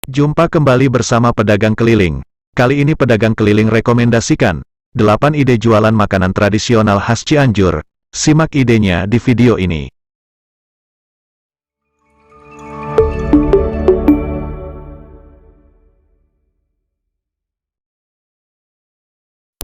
Jumpa kembali bersama Pedagang Keliling. Kali ini pedagang keliling rekomendasikan 8 ide jualan makanan tradisional khas Cianjur. Simak idenya di video ini.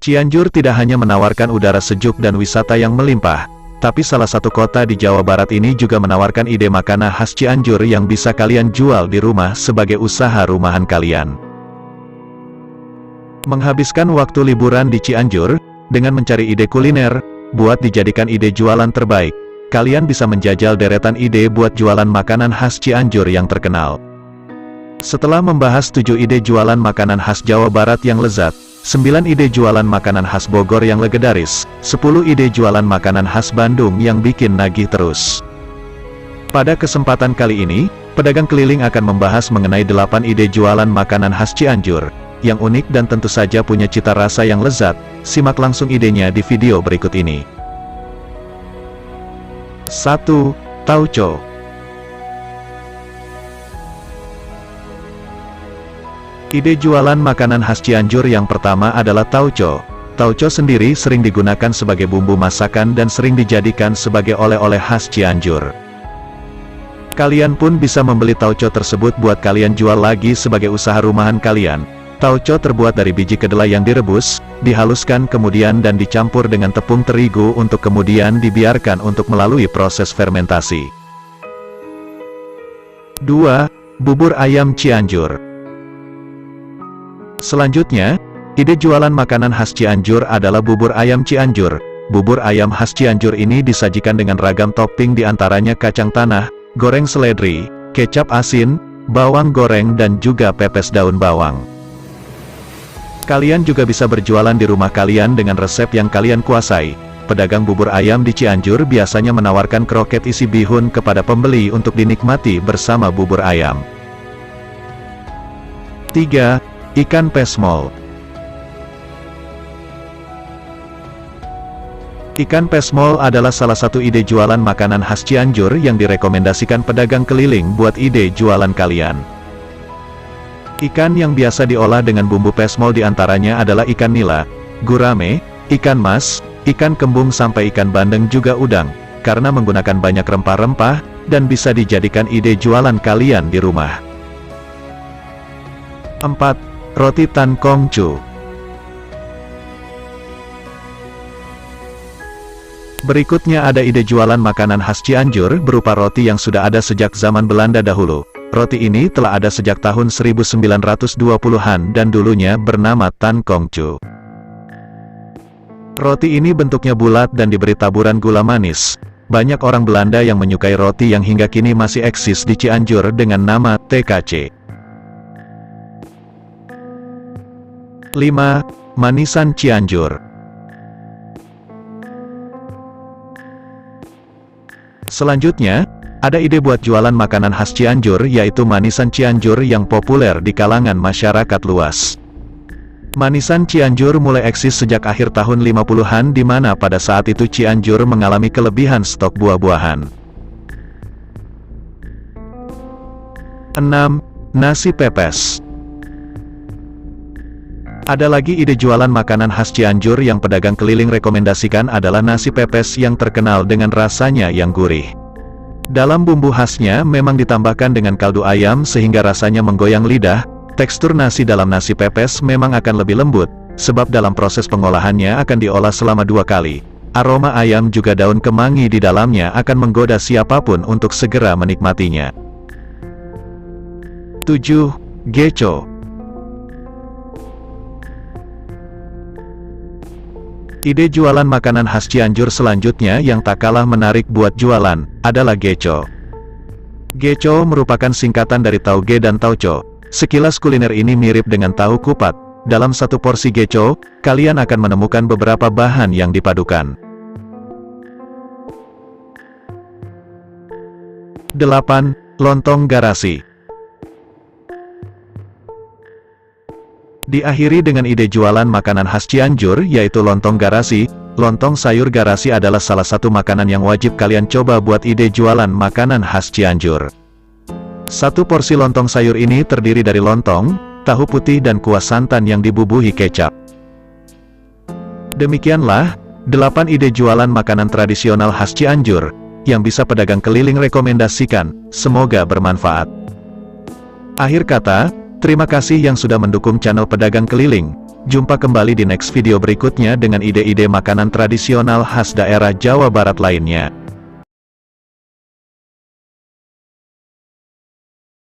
Cianjur tidak hanya menawarkan udara sejuk dan wisata yang melimpah, tapi salah satu kota di Jawa Barat ini juga menawarkan ide makanan khas Cianjur yang bisa kalian jual di rumah sebagai usaha rumahan kalian. Menghabiskan waktu liburan di Cianjur, dengan mencari ide kuliner, buat dijadikan ide jualan terbaik, kalian bisa menjajal deretan ide buat jualan makanan khas Cianjur yang terkenal. Setelah membahas 7 ide jualan makanan khas Jawa Barat yang lezat, 9 ide jualan makanan khas Bogor yang legendaris, 10 ide jualan makanan khas Bandung yang bikin nagih terus. Pada kesempatan kali ini, pedagang keliling akan membahas mengenai 8 ide jualan makanan khas Cianjur, yang unik dan tentu saja punya cita rasa yang lezat. Simak langsung idenya di video berikut ini. 1. Tauco. Ide jualan makanan khas Cianjur yang pertama adalah tauco. Tauco sendiri sering digunakan sebagai bumbu masakan dan sering dijadikan sebagai oleh-oleh khas Cianjur. Kalian pun bisa membeli tauco tersebut buat kalian jual lagi sebagai usaha rumahan kalian. Tauco terbuat dari biji kedelai yang direbus, dihaluskan kemudian dan dicampur dengan tepung terigu untuk kemudian dibiarkan untuk melalui proses fermentasi. 2. Bubur ayam Cianjur. Selanjutnya, ide jualan makanan khas Cianjur adalah bubur ayam Cianjur. Bubur ayam khas Cianjur ini disajikan dengan ragam topping diantaranya kacang tanah, goreng seledri, kecap asin, bawang goreng dan juga pepes daun bawang. Kalian juga bisa berjualan di rumah kalian dengan resep yang kalian kuasai. Pedagang bubur ayam di Cianjur biasanya menawarkan kroket isi bihun kepada pembeli untuk dinikmati bersama bubur ayam. 3. Ikan pesmol. Ikan pesmol adalah salah satu ide jualan makanan khas Cianjur yang direkomendasikan pedagang keliling buat ide jualan kalian. Ikan yang biasa diolah dengan bumbu pesmol diantaranya adalah ikan nila, gurame, ikan mas, ikan kembung sampai ikan bandeng juga udang, karena menggunakan banyak rempah-rempah, dan bisa dijadikan ide jualan kalian di rumah. 4. Roti Tan Kong Chu. Berikutnya ada ide jualan makanan khas Cianjur berupa roti yang sudah ada sejak zaman Belanda dahulu. Roti ini telah ada sejak tahun 1920-an dan dulunya bernama Tan Kong Chu. Roti ini bentuknya bulat dan diberi taburan gula manis. Banyak orang Belanda yang menyukai roti yang hingga kini masih eksis di Cianjur dengan nama TKC. 5. Manisan Cianjur. Selanjutnya, ada ide buat jualan makanan khas Cianjur yaitu manisan Cianjur yang populer di kalangan masyarakat luas. Manisan Cianjur mulai eksis sejak akhir tahun 50-an di mana pada saat itu Cianjur mengalami kelebihan stok buah-buahan. 6. Nasi pepes. Ada lagi ide jualan makanan khas Cianjur yang pedagang keliling rekomendasikan adalah nasi pepes yang terkenal dengan rasanya yang gurih. Dalam bumbu khasnya memang ditambahkan dengan kaldu ayam sehingga rasanya menggoyang lidah. Tekstur nasi dalam nasi pepes memang akan lebih lembut, sebab dalam proses pengolahannya akan diolah selama 2 kali. Aroma ayam juga daun kemangi di dalamnya akan menggoda siapapun untuk segera menikmatinya. 7. Geco. Ide jualan makanan khas Cianjur selanjutnya yang tak kalah menarik buat jualan, adalah geco. Geco merupakan singkatan dari tauge dan tauco. Sekilas kuliner ini mirip dengan tahu kupat. Dalam satu porsi geco, kalian akan menemukan beberapa bahan yang dipadukan. 8. Lontong garasi. Diakhiri dengan ide jualan makanan khas Cianjur yaitu lontong garasi. Lontong sayur garasi adalah salah satu makanan yang wajib kalian coba buat ide jualan makanan khas Cianjur. Satu porsi lontong sayur ini terdiri dari lontong, tahu putih dan kuah santan yang dibubuhi kecap. Demikianlah 8 ide jualan makanan tradisional khas Cianjur yang bisa pedagang keliling rekomendasikan. Semoga bermanfaat. Akhir kata, terima kasih yang sudah mendukung channel Pedagang Keliling. Jumpa kembali di next video berikutnya dengan ide-ide makanan tradisional khas daerah Jawa Barat lainnya.